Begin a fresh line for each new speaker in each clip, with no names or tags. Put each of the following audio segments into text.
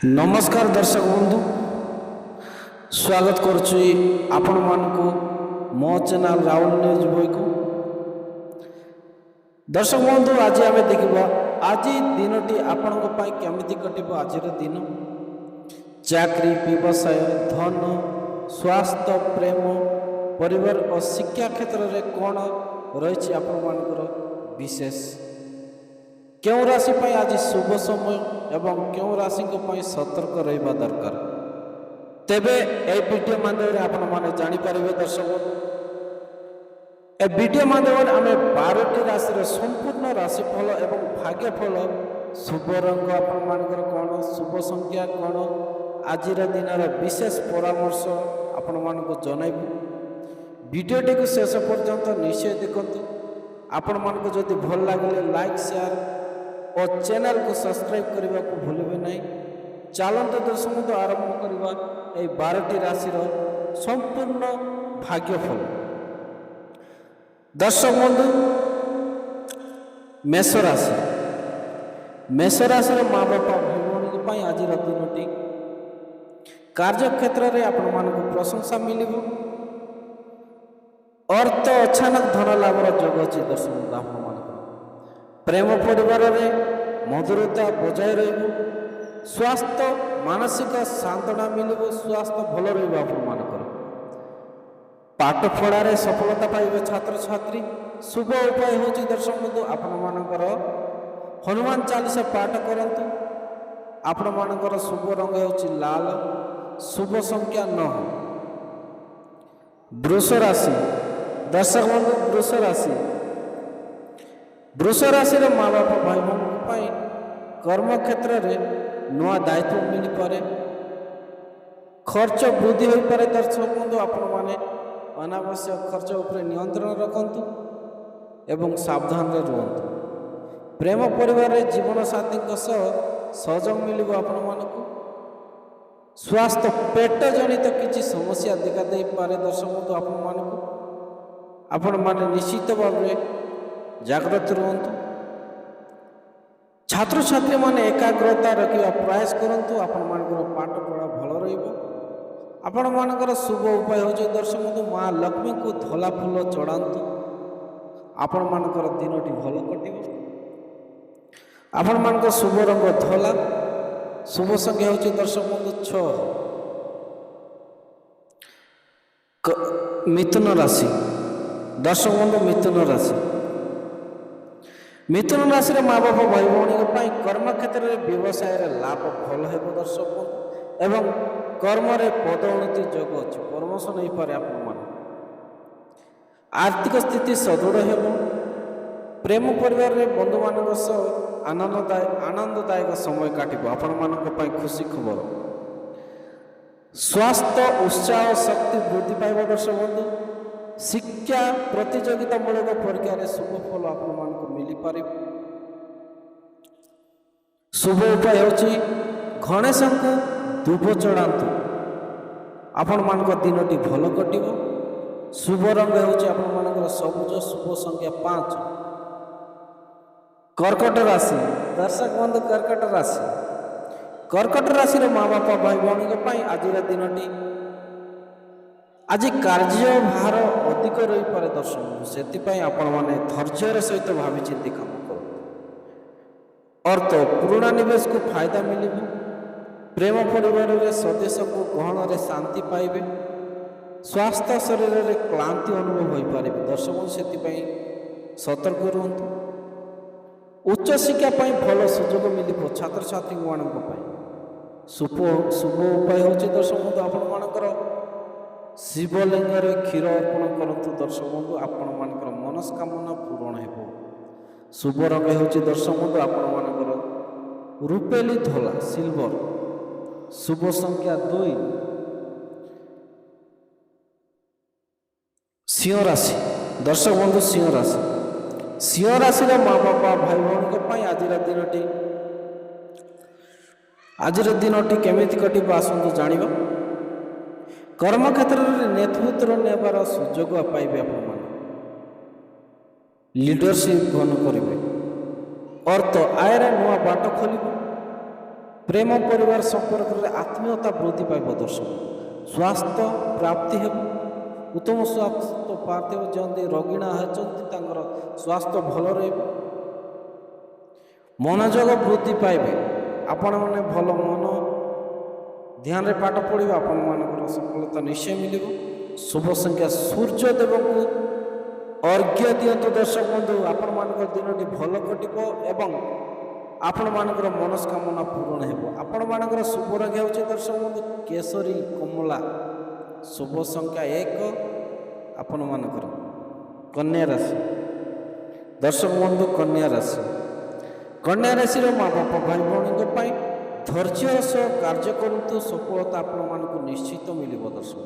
नमस्कार दर्शक बंधु स्वागत करुच्ची आपण मानकु मो चैनल राहुल न्यूज बॉय को। दर्शक बंधु आज आम देखा आज दिनटी आपण केमिति कटिब। आज दिन चाकरी व्यवसाय धन स्वास्थ्य प्रेम परिवार और शिक्षा क्षेत्र में कौन रही आपण मानकर विशेष क्यों राशि आज शुभ समय एवं क्यों राशि सतर्क रहा दरकार तेबे ए वीडियो माध्यम आपण माने जानी पारिबे। दर्शक ए वीडियो माध्यम आम 12टी राशि संपूर्ण राशिफल एवं भाग्यफल शुभ रंग आपण मानकर कौन शुभ संख्या कौन आज दिन विशेष परामर्श आपण मानक जनइबू। वीडियोटी को शेष पर्यंत निश्चय देखु। आपण मानक जदि भल लगे लाइक शेयर और चैनल को सब्सक्राइब करने को भूलिए नहीं। चलते दर्शक आरंभ करवा 12टी राशि संपूर्ण भाग्यफल। दर्शक बंधु मेष राशि माँ बापा भाई भाई आज दिनटी कार्य क्षेत्र में आपण मानक प्रशंसा मिल अर्थ अचानक धन लाभर जोग अच्छी। दर्शक आप प्रेम परिवार में मधुरता बजाय रही स्वास्थ्य मानसिक सांत्वना मिल स्वास्थ्य भल रहा पाठ पढ़ार सफलता पाइबे छात्र छात्री। शुभ उपाय हूँ दर्शक बंधु आपण मानकर हनुमान चालीसा पाठ करंतु। आपण मानकर शुभ रंग हूँ लाल शुभ संख्या 9। वृष राशि दर्शक बंधु वृष राशि माँ बाप भाई भाई कर्म क्षेत्र में नुआ दायित्व मिल पारे खर्च वृद्धि हो पारे। दर्शक बंधु आपण माने अनावश्यक खर्च उपर नियंत्रण रखंतु एवं सावधान रुहतु। प्रेम परिवार जीवन साथी सहयोग मिल आपण मानक स्वास्थ्य पेट जनित किसी समस्या देखा दे पारे। दर्शक बंधु आपण माने निश्चित भाव जागृत रुहतु। छात्र छात्री माने एकाग्रता रखा प्रयास करंतु। आपण मानकर पाठ पढ़ा भल आपण मानकर शुभ उपाय हो दर्शक बंधु माँ लक्ष्मी को धला फूल चढ़ातु। आपण मानकर दिनटी भल कटिब। आपण मानकर शुभ रंग धला शुभ संख्या हो दर्शक बंधु 6। मिथुन राशि दर्शक बंधु मिथुन राशि माँ बाप भाई भाई कर्म क्षेत्र में व्यवसाय लाभ भल हो। दर्शक बंधु एवं कर्म पदोन्नति जोग अच्छी प्रमोशन हो पारे। आप आर्थिक स्थिति सदृढ़ हो। प्रेम परिवार में बंधु मान आनंददायक समय काटिब। आपण मान खुशी खबर स्वास्थ्य उत्साह शक्ति वृद्धि पाइब। दर्शक बंधु शिक्षा प्रतियोगितामूलक परीक्षा शुभ फल आपण मानक मिल पारे। शुभ उपाय होची गणेश को दुब चढ़ातु। आपण मानक दिनटी भल कटिब। शुभ रंग होची आपण मानकर सबुज शुभ संख्या 5। कर्कट राशि दर्शक बंधु कर्कट राशि माँ बापा भाई भाई आज दिनटी आज कार्य भार अधिक रही पारे। दर्शक से आपण माने धैर्य सहित भावी चिंती काम कर अर्थ पुराणा निवेश को फायदा मिल प्रेम परिवार में सदस्य को गहन रे शांति पाइबे स्वास्थ्य शरीर में क्लांति अनुभव हो पारे। दर्शक से सतर्क रुहतु। उच्च शिक्षा भल सुजोग मिल छात्र छात्री मानक शुभ उपाय हूँ दर्शक बंधु आपण मानकर शिवलिंग क्षीर अर्पण करंतु। दर्शक बंधु आपण मानकर मनस्कामना पूरण हो। शुभ रंग हूँ दर्शक बंधु आपण मानकर रुपेली धला सिल्वर शुभ संख्या 2। सिंह राशि दर्शक बंधु सिंह राशि माँ बापा भाई भाई आज दिनटी केमिति कटिब आसतु जानिबा। कर्म क्षेत्र में नेतृत्व नेबार सुजोग पाइबे। आपण लीडरशिप ग्रहण करेंगे अर्थ आय नुआ बाट खोल ପ୍ରେମ ପରିବାର ସମ୍ପର୍କରେ ଆତ୍ମୀୟତା ବୃଦ୍ଧି ପାଇବ ଦର୍ଶକ। ସ୍ୱାସ୍ଥ୍ୟ ପ୍ରାପ୍ତି ହେବ, ଉତ୍ତମ ସ୍ୱାସ୍ଥ୍ୟ ପ୍ରାପ୍ତି ହେବ। ଯେମିତି ରୋଗୀଣା ହେଉଛନ୍ତି ତାଙ୍କର ସ୍ୱାସ୍ଥ୍ୟ ଭଲ ରହିବ। ମନୋଯୋଗ ବୃଦ୍ଧି ପାଇବେ, ଆପଣମାନେ ଭଲ ମନ ଧ୍ୟାନରେ ପାଠ ପଢ଼ିବେ, ଆପଣମାନଙ୍କର ସଫଳତା ନିଶ୍ଚୟ ମିଳିବ। ଶୁଭ ସଂଖ୍ୟା ସୂର୍ଯ୍ୟଦେବଙ୍କୁ ଅର୍ଘ୍ୟ ଦିଅନ୍ତୁ ଦର୍ଶକ ବନ୍ଧୁ, ଆପଣମାନଙ୍କର ଦିନଟି ଭଲ କଟିବ ଏବଂ ଆପଣମାନଙ୍କର ମନସ୍କାମନା ପୂରଣ ହେବ। ଆପଣମାନଙ୍କର ଶୁଭ ରଙ୍ଗ ହେଉଛି ଦର୍ଶକ ବନ୍ଧୁ କେଶରୀ କମଳା। ଶୁଭ ସଂଖ୍ୟା 1 ଆପଣମାନଙ୍କର କନ୍ୟା ରାଶି। ଦର୍ଶକ ବନ୍ଧୁ କନ୍ୟା ରାଶି, କନ୍ୟା ରାଶିର ମା ବାପା ଭାଇ ଭଉଣୀଙ୍କ ପାଇଁ ଧୈର୍ଯ୍ୟ ସହ କାର୍ଯ୍ୟ କରନ୍ତୁ, ସଫଳତା ଆପଣମାନଙ୍କୁ ନିଶ୍ଚିତ ମିଳିବ ଦର୍ଶକ।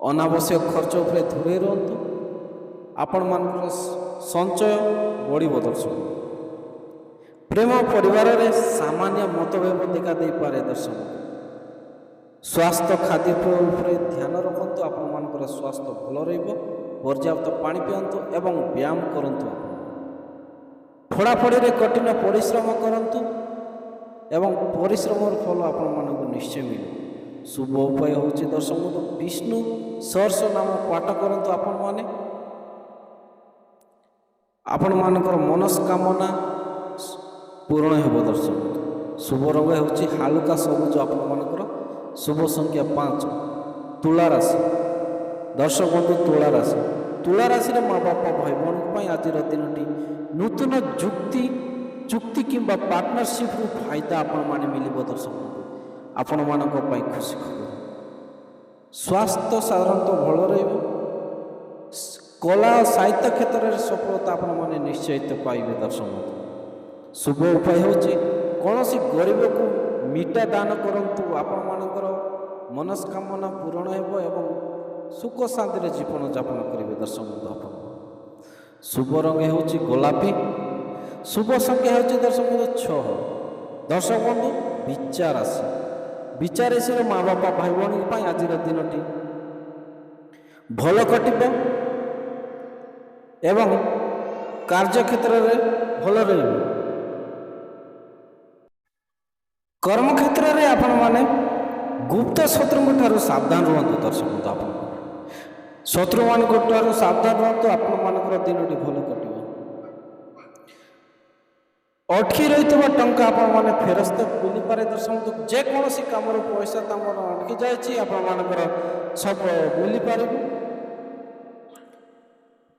ଅନାବଶ୍ୟକ ଖର୍ଚ୍ଚ ଉପରେ ଦୂରେଇ ରୁହନ୍ତୁ, ଆପଣମାନଙ୍କର ସଞ୍ଚୟ ବଢ଼ିବ ଦର୍ଶକ। ପ୍ରେମ ପରିବାରରେ ସାମାନ୍ୟ ମତଭେଦ ଦେଖା ଦେଇପାରେ ଦର୍ଶକ। ସ୍ୱାସ୍ଥ୍ୟ ଖାଦ୍ୟ ଉପରେ ଧ୍ୟାନ ରଖନ୍ତୁ, ଆପଣମାନଙ୍କର ସ୍ୱାସ୍ଥ୍ୟ ଭଲ ରହିବ। ପର୍ଯ୍ୟାପ୍ତ ପାଣି ପିଅନ୍ତୁ ଏବଂ ବ୍ୟାୟାମ କରନ୍ତୁ। ପଢ଼ାପଢ଼ିରେ କଠିନ ପରିଶ୍ରମ କରନ୍ତୁ ଏବଂ ପରିଶ୍ରମର ଫଳ ଆପଣମାନଙ୍କୁ ନିଶ୍ଚୟ ମିଳିବ। ଶୁଭ ଉପାୟ ହେଉଛି ଦର୍ଶକ ବିଷ୍ଣୁ ସହସ୍ର ନାମ ପାଠ କରନ୍ତୁ। ଆପଣମାନଙ୍କର ମନସ୍କାମନା ପୂରଣ ହେବ ଦର୍ଶକ। ଶୁଭ ରଙ୍ଗ ହେଉଛି ହାଲୁକା ସବୁଜ ଆପଣମାନଙ୍କର। ଶୁଭ ସଂଖ୍ୟା 5 ତୁଳା ରାଶି। ଦର୍ଶକ ବନ୍ଧୁ ତୁଳା ରାଶି, ତୁଳା ରାଶିର ମା ବାପା ଭାଇ ଭଉଣୀଙ୍କ ପାଇଁ ଆଜିର ଦିନଟି ନୂତନ ଚୁକ୍ତି କିମ୍ବା ପାର୍ଟନରସିପ୍ରୁ ଫାଇଦା ଆପଣମାନେ ମିଳିବ ଦର୍ଶକ ବନ୍ଧୁ। ଆପଣମାନଙ୍କ ପାଇଁ ଖୁସି ଖବର, ସ୍ୱାସ୍ଥ୍ୟ ସାଧାରଣତଃ ଭଲ ରହିବ। କଳା ଓ ସାହିତ୍ୟ କ୍ଷେତ୍ରରେ ସଫଳତା ଆପଣମାନେ ନିଶ୍ଚିତ ପାଇବେ ଦର୍ଶକ ବନ୍ଧୁ। ଶୁଭ ଉପାୟ ହେଉଛି କୌଣସି ଗରିବକୁ ମିଠା ଦାନ କରନ୍ତୁ, ଆପଣମାନଙ୍କର ମନସ୍କାମନା ପୂରଣ ହେବ ଏବଂ ସୁଖ ଶାନ୍ତିରେ ଜୀବନଯାପନ କରିବେ ଦର୍ଶକ ବନ୍ଧୁ ଆପଣ। ଶୁଭ ରଙ୍ଗ ହେଉଛି ଗୋଲାପୀ। ଶୁଭ ସଂଖ୍ୟା ହେଉଛି ଦର୍ଶକ ବନ୍ଧୁ 6। ଦର୍ଶକ ବନ୍ଧୁ ବିଚାର ରାଶି, ବିଚାର ରାଶିର ମା ବାପା ଭାଇ ଭଉଣୀଙ୍କ ପାଇଁ ଆଜିର ଦିନଟି ଭଲ କଟିବ ଏବଂ କାର୍ଯ୍ୟକ୍ଷେତ୍ରରେ ଭଲ ରହିବ। କର୍ମକ୍ଷେତ୍ରରେ ଆପଣମାନେ ଗୁପ୍ତ ଶତ୍ରୁଙ୍କ ଠାରୁ ସାବଧାନ ରୁହନ୍ତୁ ଦର୍ଶକ ବନ୍ଧୁ। ଆପଣ ଶତ୍ରୁମାନଙ୍କ ଠାରୁ ସାବଧାନ ରୁହନ୍ତୁ, ଆପଣମାନଙ୍କର ଦିନଟି ଭଲ କଟିବ। ଅଟକି ରହିଥିବା ଟଙ୍କା ଆପଣମାନେ ଫେରସ୍ତ ମିଳିପାରେ ଦର୍ଶକ ବନ୍ଧୁ। ଯେକୌଣସି କାମର ପଇସା ତମର ଅଟକି ଯାଇଛି ଆପଣମାନଙ୍କର ସବୁ ମିଳିପାରିବ।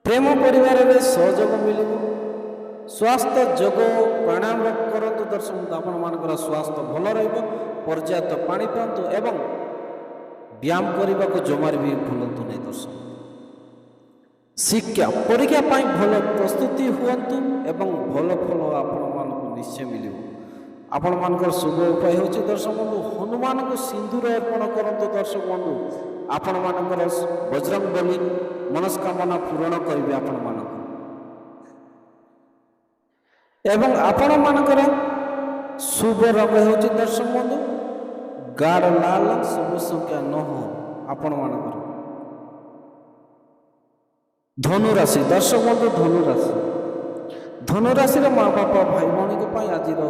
ପ୍ରେମ ପରିବାରରେ ସହଯୋଗ ମିଳିବ। ସ୍ୱାସ୍ଥ୍ୟ ଯୋଗ ପ୍ରାଣାୟାମ କରନ୍ତୁ ଦର୍ଶକ ବନ୍ଧୁ, ଆପଣମାନଙ୍କର ସ୍ୱାସ୍ଥ୍ୟ ଭଲ ରହିବ। ପର୍ଯ୍ୟାପ୍ତ ପାଣି ପିଅନ୍ତୁ ଏବଂ ବ୍ୟାୟାମ କରିବାକୁ ଜମାରେ ବି ଭୁଲନ୍ତୁ ନାହିଁ ଦର୍ଶକ। ଶିକ୍ଷା ପରୀକ୍ଷା ପାଇଁ ଭଲ ପ୍ରସ୍ତୁତି ହୁଅନ୍ତୁ ଏବଂ ଭଲ ଫଳ ଆପଣମାନଙ୍କୁ ନିଶ୍ଚୟ ମିଳିବ। ଆପଣମାନଙ୍କର ଶୁଭ ଉପାୟ ହେଉଛି ଦର୍ଶକ ବନ୍ଧୁ ହନୁମାନଙ୍କୁ ସିନ୍ଦୁର ଅର୍ପଣ କରନ୍ତୁ ଦର୍ଶକ ବନ୍ଧୁ। ଆପଣମାନଙ୍କର ବଜରଙ୍ଗବଲି ମନସ୍କାମନା ପୂରଣ କରିବେ ଆପଣମାନଙ୍କର। ଏବଂ ଆପଣମାନଙ୍କର ଶୁଭ ରଙ୍ଗ ହେଉଛି ଦର୍ଶକ ବନ୍ଧୁ ଗାଢ଼ ଲାଲ। ଶୁଭ ସଂଖ୍ୟା 9 ଆପଣମାନଙ୍କର। ଧନୁରାଶି, ଦର୍ଶକ ବନ୍ଧୁ ଧନୁରାଶି, ଧନୁରାଶିର ମା ବାପା ଭାଇ ଭଉଣୀଙ୍କ ପାଇଁ ଆଜିର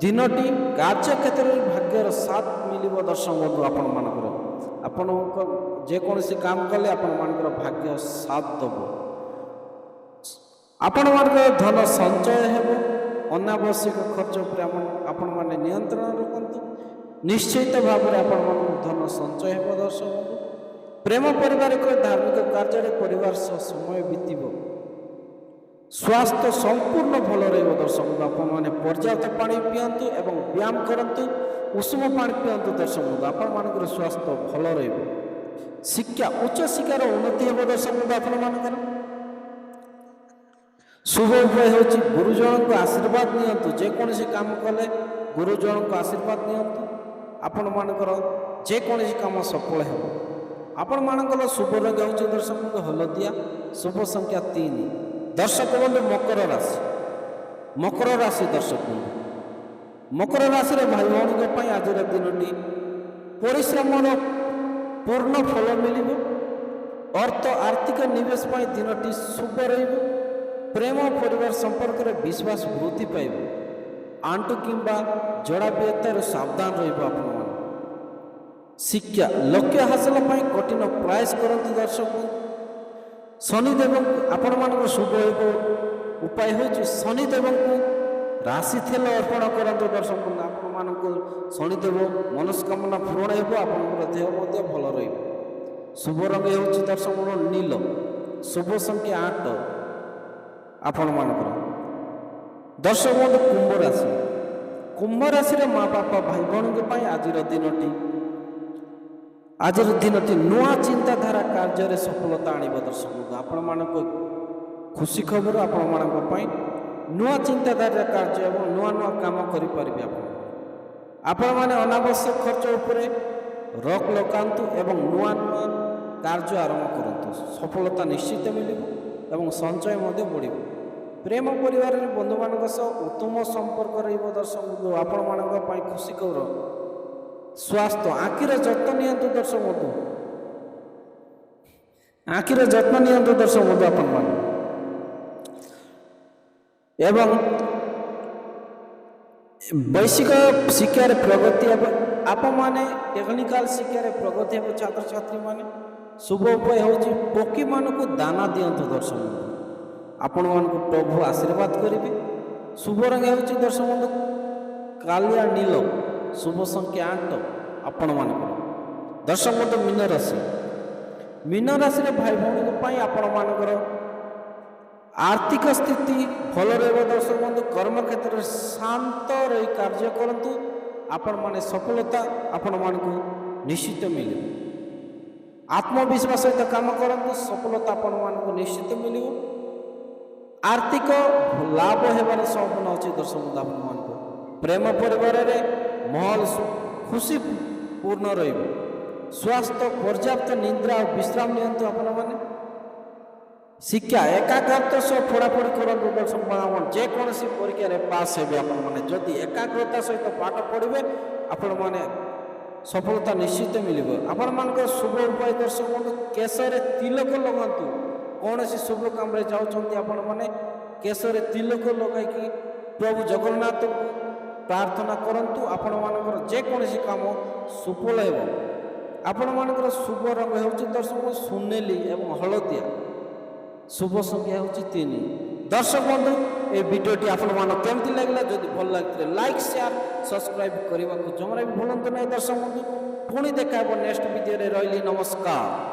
ଦିନଟି କାର୍ଯ୍ୟକ୍ଷେତ୍ରରେ ଭାଗ୍ୟର ସାଥ ମିଳିବ ଦର୍ଶକ ବନ୍ଧୁ। ଆପଣଙ୍କ ଯେକୌଣସି କାମ କଲେ ଆପଣମାନଙ୍କର ଭାଗ୍ୟ ସାଥ ଦେବ। ଆପଣମାନଙ୍କର ଧନ ସଞ୍ଚୟ ହେବ। ଅନାବଶ୍ୟକ ଖର୍ଚ୍ଚ ଉପରେ ଆପଣମାନେ ନିୟନ୍ତ୍ରଣ ରଖନ୍ତୁ। ନିଶ୍ଚିତ ଭାବରେ ଆପଣମାନଙ୍କୁ ଧନ ସଞ୍ଚୟ ହେବ ଦର୍ଶକ ବନ୍ଧୁ। ପ୍ରେମ ପାରିବାରିକ ଧାର୍ମିକ କାର୍ଯ୍ୟରେ ପରିବାର ସହ ସମୟ ବିତିବ। ସ୍ୱାସ୍ଥ୍ୟ ସମ୍ପୂର୍ଣ୍ଣ ଭଲ ରହିବ ଦର୍ଶକ ବନ୍ଧୁ। ଆପଣମାନେ ପର୍ଯ୍ୟାପ୍ତ ପାଣି ପିଅନ୍ତୁ ଏବଂ ବ୍ୟାୟାମ କରନ୍ତୁ। ଉଷୁମ ପାଣି ପିଅନ୍ତୁ ଦର୍ଶକ ବନ୍ଧୁ, ଆପଣମାନଙ୍କର ସ୍ୱାସ୍ଥ୍ୟ ଭଲ ରହିବ। ଶିକ୍ଷା ଉଚ୍ଚ ଶିକ୍ଷାର ଉନ୍ନତି ହେବ ଦର୍ଶକ ବନ୍ଧୁ ଆପଣମାନଙ୍କର। ଶୁଭ ଉପାୟ ହେଉଛି ଗୁରୁଜନଙ୍କ ଆଶୀର୍ବାଦ ନିଅନ୍ତୁ। ଯେକୌଣସି କାମ କଲେ ଗୁରୁଜନଙ୍କ ଆଶୀର୍ବାଦ ନିଅନ୍ତୁ, ଆପଣମାନଙ୍କର ଯେକୌଣସି କାମ ସଫଳ ହେବ। ଆପଣମାନଙ୍କର ଶୁଭ ରଙ୍ଗ ହେଉଛି ଦର୍ଶକ ବନ୍ଧୁ ହଳଦିଆ। ଶୁଭ ସଂଖ୍ୟା 3। ଦର୍ଶକ ବନ୍ଧୁ ମକର ରାଶି, ମକର ରାଶି ଦର୍ଶକ ବନ୍ଧୁ, ମକର ରାଶିର ଭାଇ ଭଉଣୀଙ୍କ ପାଇଁ ଆଜିର ଦିନଟି ପରିଶ୍ରମର ପୂର୍ଣ୍ଣ ଫଳ ମିଳିବ। ଆର୍ଥିକ ନିବେଶ ପାଇଁ ଦିନଟି ଶୁଭ ରହିବ। ପ୍ରେମ ପରିବାର ସମ୍ପର୍କରେ ବିଶ୍ୱାସ ବୃଦ୍ଧି ପାଇବ। ଆଣ୍ଠୁ କିମ୍ବା ଯୋଡ଼ା ବ୍ୟଥାରୁ ସାବଧାନ ରହିବ ଆପଣମାନେ। ଶିକ୍ଷା ଲକ୍ଷ୍ୟ ହାସଲ ପାଇଁ କଠିନ ପ୍ରୟାସ କରନ୍ତୁ ଦର୍ଶକ। ଶନିଦେବଙ୍କୁ ଆପଣମାନଙ୍କର ଶୁଭ ହେବ ଉପାୟ ହେଉଛି ଶନିଦେବଙ୍କୁ ରାଶି ତେଲ ଅର୍ପଣ କରନ୍ତୁ ଦର୍ଶକ। ଆପଣମାନଙ୍କୁ ଶନିଦେବ ମନସ୍କାମନା ପୂରଣ ହେବ, ଆପଣଙ୍କର ଦେହ ମଧ୍ୟ ଭଲ ରହିବ। ଶୁଭ ରଙ୍ଗ ହେଉଛି ଦର୍ଶକ ନୀଳ, ଶୁଭ ସଂଖ୍ୟା 8 ଆପଣମାନଙ୍କର। ଦର୍ଶକ ବନ୍ଧୁ କୁମ୍ଭ ରାଶି, କୁମ୍ଭ ରାଶିର ମା ବାପା ଭାଇ ଭଉଣୀଙ୍କ ପାଇଁ ଆଜିର ଦିନଟି ନୂଆ ଚିନ୍ତାଧାରା କାର୍ଯ୍ୟରେ ସଫଳତା ଆଣିବ ଦର୍ଶକ ବନ୍ଧୁ। ଆପଣମାନଙ୍କ ଖୁସି ଖବର ଆପଣମାନଙ୍କ ପାଇଁ ନୂଆ ଚିନ୍ତାଧାରା କାର୍ଯ୍ୟ ଏବଂ ନୂଆ ନୂଆ କାମ କରିପାରିବେ। ଆପଣମାନେ ଅନାବଶ୍ୟକ ଖର୍ଚ୍ଚ ଉପରେ ରୋକ ଲଗାନ୍ତୁ ଏବଂ ନୂଆ ନୂଆ କାର୍ଯ୍ୟ ଆରମ୍ଭ କରନ୍ତୁ। ସଫଳତା ନିଶ୍ଚିତ ମିଳିବ ଏବଂ ସଞ୍ଚୟ ମଧ୍ୟ ବଢ଼ିବ। ପ୍ରେମ ପରିବାରରେ ବନ୍ଧୁମାନଙ୍କ ସହ ଉତ୍ତମ ସମ୍ପର୍କ ରହିବ ଦର୍ଶକ ବନ୍ଧୁ। ଆପଣମାନଙ୍କ ପାଇଁ ଖୁସି ଖବର ସ୍ୱାସ୍ଥ୍ୟ, ଆଖିର ଯତ୍ନ ନିଅନ୍ତୁ ଦର୍ଶକ ବନ୍ଧୁ। ଆଖିର ଯତ୍ନ ନିଅନ୍ତୁ ଦର୍ଶକ ବନ୍ଧୁ ଆପଣମାନେ। ଏବଂ ବୈଷୟିକ ଶିକ୍ଷାରେ ପ୍ରଗତି ହେବ, ଆପଣମାନେ ଟେକ୍ନିକାଲ ଶିକ୍ଷାରେ ପ୍ରଗତି ହେବ ଛାତ୍ରଛାତ୍ରୀମାନେ। ଶୁଭ ଉପାୟ ହେଉଛି ପକ୍ଷୀମାନଙ୍କୁ ଦାନା ଦିଅନ୍ତୁ ଦର୍ଶକ ବନ୍ଧୁ। ଆପଣମାନଙ୍କୁ ପ୍ରଭୁ ଆଶୀର୍ବାଦ କରିବେ। ଶୁଭ ରଙ୍ଗ ହେଉଛି ଦର୍ଶକ ବନ୍ଧୁ କାଳିଆ ନୀଳ, ଶୁଭ ସଂଖ୍ୟା 8 ଆପଣମାନଙ୍କର। ଦର୍ଶକ ବନ୍ଧୁ ମୀନ ରାଶି, ମୀନ ରାଶିର ଭାଇ ଭଉଣୀଙ୍କ ପାଇଁ ଆପଣମାନଙ୍କର ଆର୍ଥିକ ସ୍ଥିତି ଭଲ ରହିବ ଦର୍ଶକ ବନ୍ଧୁ। କର୍ମକ୍ଷେତ୍ରରେ ଶାନ୍ତ ରହି କାର୍ଯ୍ୟ କରନ୍ତୁ, ଆପଣମାନେ ସଫଳତା ଆପଣମାନଙ୍କୁ ନିଶ୍ଚିତ ମିଳିବ। ଆତ୍ମବିଶ୍ୱାସ ସହିତ କାମ କରନ୍ତୁ, ସଫଳତା ଆପଣମାନଙ୍କୁ ନିଶ୍ଚିତ ମିଳିବ। ଆର୍ଥିକ ଲାଭ ହେବାର ସମ୍ଭାବନା ଅଛି ଦର୍ଶକ ବନ୍ଧୁ ଆପଣମାନଙ୍କୁ। ପ୍ରେମ ପରିବାରରେ ମହଲ ଖୁସି ପୂର୍ଣ୍ଣ ରହିବ। ସ୍ୱାସ୍ଥ୍ୟ ପର୍ଯ୍ୟାପ୍ତ ନିଦ୍ରା ଓ ବିଶ୍ରାମ ନିଅନ୍ତୁ ଆପଣମାନେ। ଶିକ୍ଷା ଏକାଗ୍ରତା ସହ ପଢ଼ାପଢ଼ି କରନ୍ତୁ ଦର୍ଶକ ବନ୍ଧୁ। ଯେକୌଣସି ପରୀକ୍ଷାରେ ପାସ୍ ହେବେ ଆପଣମାନେ ଯଦି ଏକାଗ୍ରତା ସହିତ ପାଠ ପଢ଼ିବେ ଆପଣମାନେ ସଫଳତା ନିଶ୍ଚିତ ମିଳିବ। ଆପଣମାନଙ୍କର ଶୁଭ ଉପାୟ ଦର୍ଶକ ବନ୍ଧୁ କେଶରେ ତିଲକ ଲଗାନ୍ତୁ। କୌଣସି ଶୁଭ କାମରେ ଯାଉଛନ୍ତି ଆପଣମାନେ କେଶରେ ତିଲକ ଲଗାଇକି ପ୍ରଭୁ ଜଗନ୍ନାଥଙ୍କୁ ପ୍ରାର୍ଥନା କରନ୍ତୁ, ଆପଣମାନଙ୍କର ଯେକୌଣସି କାମ ସୁଫଳ ହେବ। ଆପଣମାନଙ୍କର ଶୁଭ ରଙ୍ଗ ହେଉଛି ଦର୍ଶକ ସୁନେଲି ଏବଂ ହଳଦିଆ, ଶୁଭ ସଂଖ୍ୟା ହେଉଛି 3। ଦର୍ଶକ ବନ୍ଧୁ ଏ ଭିଡ଼ିଓଟି ଆପଣମାନଙ୍କୁ କେମିତି ଲାଗିଲା? ଯଦି ଭଲ ଲାଗିଥିଲେ ଲାଇକ୍ ସେୟାର ସବସ୍କ୍ରାଇବ୍ କରିବାକୁ ଜମାରେ ବି ଭୁଲନ୍ତୁ ନାହିଁ ଦର୍ଶକ ବନ୍ଧୁ। ପୁଣି ଦେଖା ହେବ ନେକ୍ସଟ ଭିଡ଼ିଓରେ। ରହିଲି, ନମସ୍କାର।